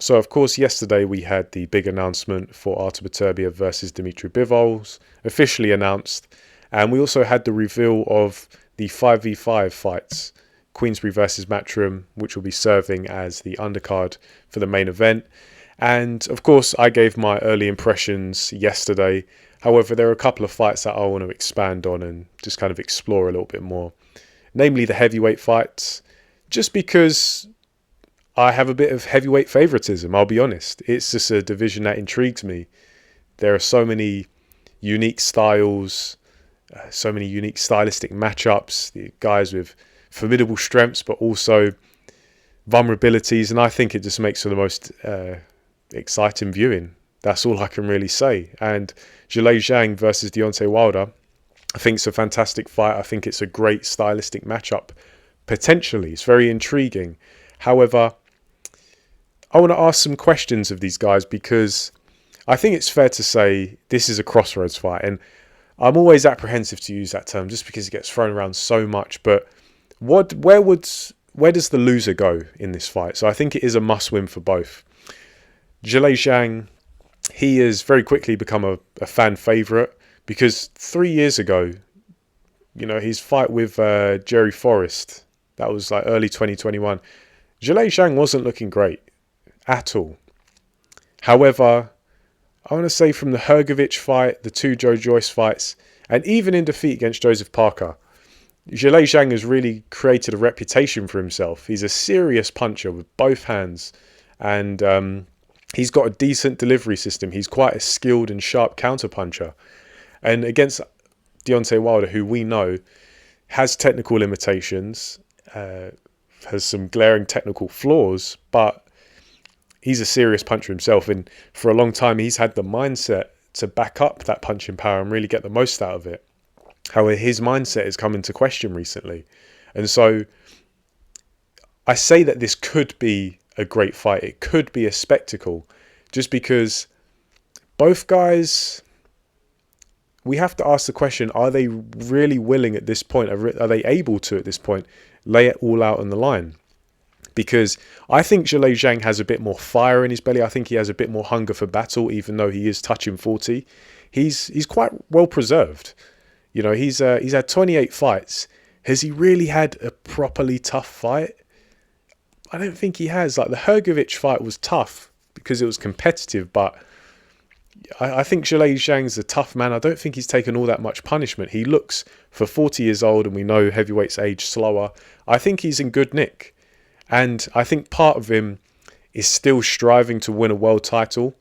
So, of course, yesterday we had the big announcement for Artur Beterbiev versus Dmitry Bivol, officially announced. And we also had the reveal of the 5v5 fights, Queensbury versus Matchroom, which will be serving as the undercard for the main event. And, of course, I gave my early impressions yesterday. However, there are a couple of fights that I want to expand on and just kind of explore a little bit more. Namely, the heavyweight fights, just because I have a bit of heavyweight favoritism, I'll be honest. It's just a division that intrigues me. There are so many unique styles, so many unique stylistic matchups, the guys with formidable strengths, but also vulnerabilities. And I think it just makes for the most exciting viewing. That's all I can really say. And Zhilei Zhang versus Deontay Wilder, I think it's a fantastic fight. I think it's a great stylistic matchup. Potentially, it's very intriguing. However, I want to ask some questions of these guys because I think it's fair to say this is a crossroads fight. And I'm always apprehensive to use that term just because it gets thrown around so much. But where does the loser go in this fight? So I think it is a must-win for both. Zhilei Zhang, he has very quickly become a fan favourite because 3 years ago, his fight with Jerry Forrest, that was like early 2021, Zhilei Zhang wasn't looking great at all. However, I want to say from the Hrgovic fight, the two Joe Joyce fights, and even in defeat against Joseph Parker, Zhilei Zhang has really created a reputation for himself. He's a serious puncher with both hands, and he's got a decent delivery system. He's quite a skilled and sharp counter-puncher. And against Deontay Wilder, who we know has technical limitations, has some glaring technical flaws, but he's a serious puncher himself. And for a long time, he's had the mindset to back up that punching power and really get the most out of it. However, his mindset has come into question recently. And so I say that this could be a great fight. It could be a spectacle just because both guys, we have to ask the question, are they really willing at this point? Are they able to at this point lay it all out on the line? Because I think Zhilei Zhang has a bit more fire in his belly. I think he has a bit more hunger for battle, even though he is touching 40. He's quite well preserved. He's had 28 fights. Has he really had a properly tough fight? I don't think he has. Like the Hrgovic fight was tough because it was competitive, but I think Zhilei Zhang's a tough man. I don't think he's taken all that much punishment. He looks, for 40 years old, and we know heavyweights age slower, I think he's in good nick. And I think part of him is still striving to win a world title.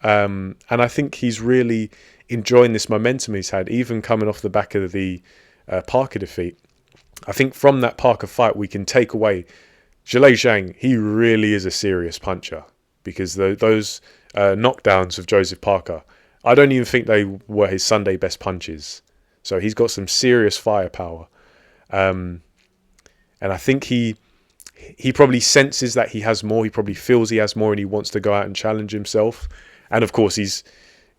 And I think he's really enjoying this momentum he's had, even coming off the back of the Parker defeat. I think from that Parker fight, we can take away Zhilei Zhang. He really is a serious puncher because those knockdowns of Joseph Parker, I don't even think they were his Sunday best punches. So he's got some serious firepower. And I think he probably senses that he has more. He probably feels he has more and he wants to go out and challenge himself. And of course, he's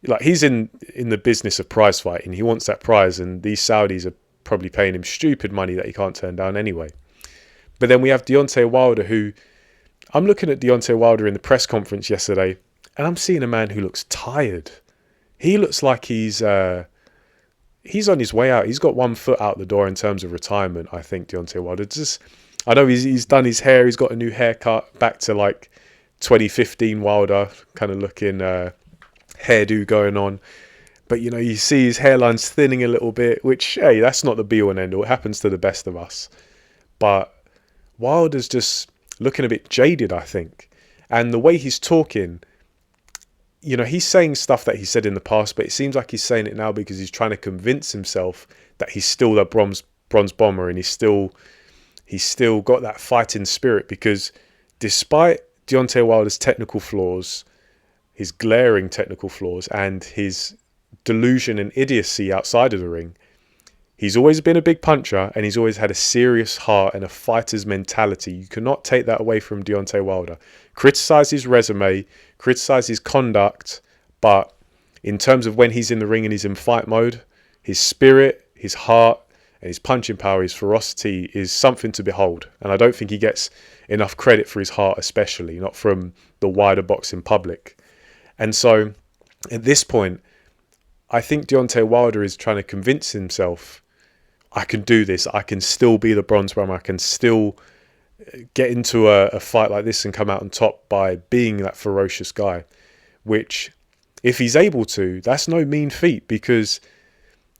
in the business of prize fighting. He wants that prize, and these Saudis are probably paying him stupid money that he can't turn down anyway. But then we have Deontay Wilder, who I'm looking at Deontay Wilder in the press conference yesterday, and I'm seeing a man who looks tired. He looks like he's on his way out. He's got one foot out the door in terms of retirement, I think, Deontay Wilder. I know he's done his hair. He's got a new haircut back to like 2015 Wilder kind of looking hairdo going on. But, you see his hairline's thinning a little bit, which, hey, that's not the be all and end all. It happens to the best of us. But Wilder's just looking a bit jaded, I think. And the way he's talking, he's saying stuff that he said in the past, but it seems like he's saying it now because he's trying to convince himself that he's still that bronze bomber, and he's still got that fighting spirit, because despite Deontay Wilder's technical flaws, his glaring technical flaws, and his delusion and idiocy outside of the ring, he's always been a big puncher, and he's always had a serious heart and a fighter's mentality. You cannot take that away from Deontay Wilder. Criticise his resume, criticise his conduct, but in terms of when he's in the ring and he's in fight mode, his spirit, his heart, and his punching power, his ferocity is something to behold. And I don't think he gets enough credit for his heart, especially not from the wider boxing public. And so at this point, I think Deontay Wilder is trying to convince himself, I can do this. I can still be the bronze bomber. I can still get into a fight like this and come out on top by being that ferocious guy, which, if he's able to, that's no mean feat, because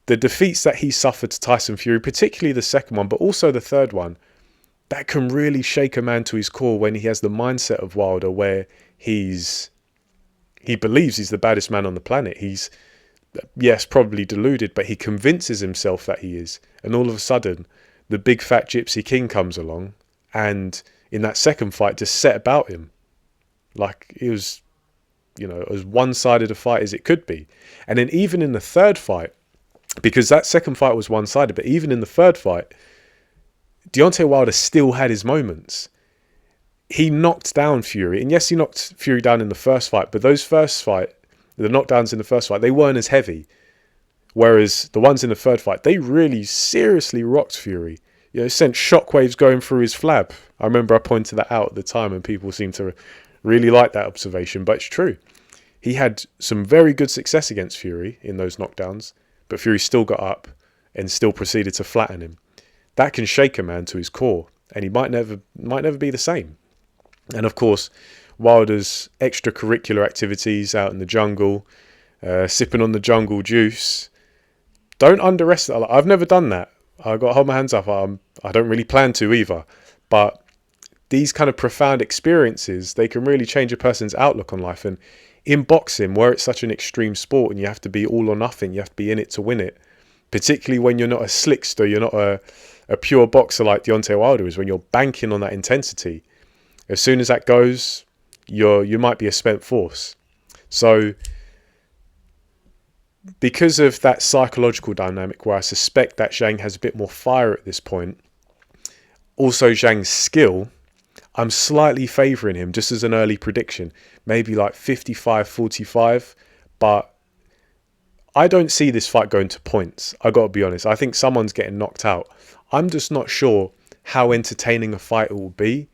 the defeats that he suffered to Tyson Fury, particularly the second one, but also the third one, that can really shake a man to his core when he has the mindset of Wilder, where he believes he's the baddest man on the planet. He's, yes, probably deluded, but he convinces himself that he is. And all of a sudden, the big fat Gypsy King comes along, and in that second fight, just set about him. Like, it was, as one-sided a fight as it could be. And then even in the third fight, because that second fight was one-sided, but even in the third fight, Deontay Wilder still had his moments. He knocked down Fury, and yes, he knocked Fury down in the first fight, but those first fight, the knockdowns in the first fight, they weren't as heavy. Whereas the ones in the third fight, they really seriously rocked Fury. Sent shockwaves going through his flab. I remember I pointed that out at the time, and people seemed to really like that observation, but it's true. He had some very good success against Fury in those knockdowns, but Fury still got up and still proceeded to flatten him. That can shake a man to his core, and he might never be the same. And of course, Wilder's extracurricular activities out in the jungle, sipping on the jungle juice. Don't underestimate. I've never done that. I've got to hold my hands up. I don't really plan to either. But these kind of profound experiences, they can really change a person's outlook on life. And in boxing, where it's such an extreme sport and you have to be all or nothing, you have to be in it to win it, particularly when you're not a slickster, you're not a pure boxer like Deontay Wilder is, when you're banking on that intensity. As soon as that goes, you might be a spent force. So because of that psychological dynamic, where I suspect that Zhang has a bit more fire at this point, also Zhang's skill, I'm slightly favouring him just as an early prediction. Maybe like 55-45, but I don't see this fight going to points. I got to be honest. I think someone's getting knocked out. I'm just not sure how entertaining a fight it will be.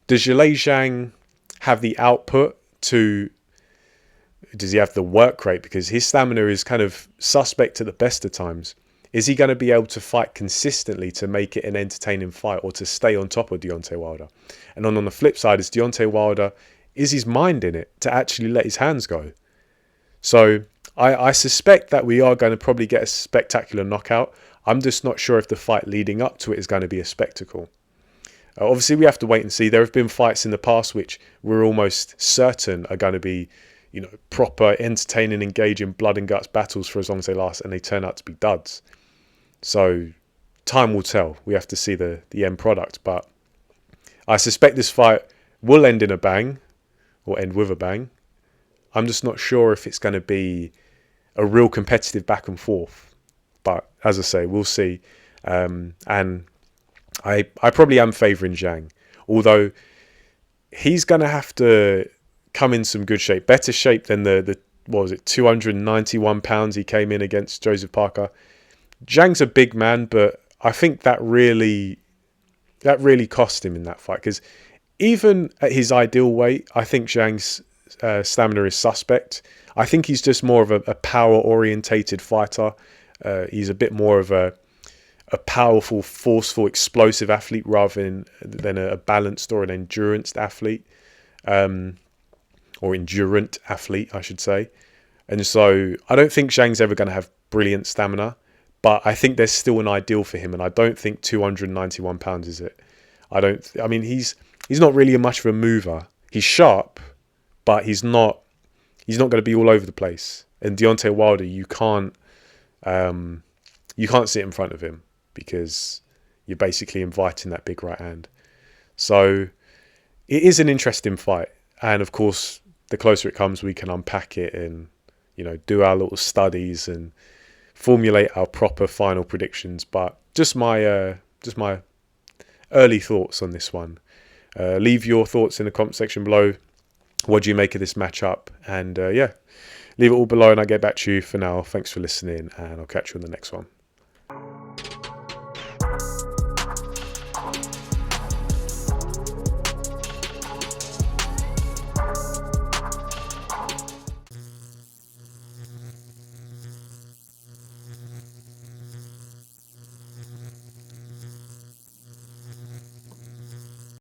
Does Zhilei Zhang have the output to... Does he have the work rate? Because his stamina is kind of suspect at the best of times. Is he going to be able to fight consistently to make it an entertaining fight, or to stay on top of Deontay Wilder? And on the flip side, is Deontay Wilder, is his mind in it to actually let his hands go? So I suspect that we are going to probably get a spectacular knockout. I'm just not sure if the fight leading up to it is going to be a spectacle. Obviously, we have to wait and see. There have been fights in the past which we're almost certain are going to be, proper, entertaining, engaging, blood and guts battles for as long as they last, and they turn out to be duds. So time will tell. We have to see the end product. But I suspect this fight will end in a bang, or end with a bang. I'm just not sure if it's going to be a real competitive back and forth. But as I say, we'll see. And I probably am favouring Zhang, although he's going to have to come in some good shape, better shape than the what was it, 291 pounds he came in against Joseph Parker. Zhang's a big man, but I think that really cost him in that fight, because even at his ideal weight, I think Zhang's stamina is suspect. I think he's just more of a power-orientated fighter. He's a bit more of a powerful, forceful, explosive athlete rather than a balanced or an endurance athlete. Or endurant athlete, I should say. And so I don't think Zhang's ever going to have brilliant stamina, but I think there's still an ideal for him, and I don't think 291 pounds is it. I mean, he's not really much of a mover. He's sharp, but he's not going to be all over the place. And Deontay Wilder, you can't sit in front of him, because you're basically inviting that big right hand. So it is an interesting fight. And of course, the closer it comes, we can unpack it and, do our little studies and formulate our proper final predictions. But just my early thoughts on this one. Leave your thoughts in the comment section below. What do you make of this matchup? And leave it all below and I'll get back to you. For now, thanks for listening, and I'll catch you on the next one.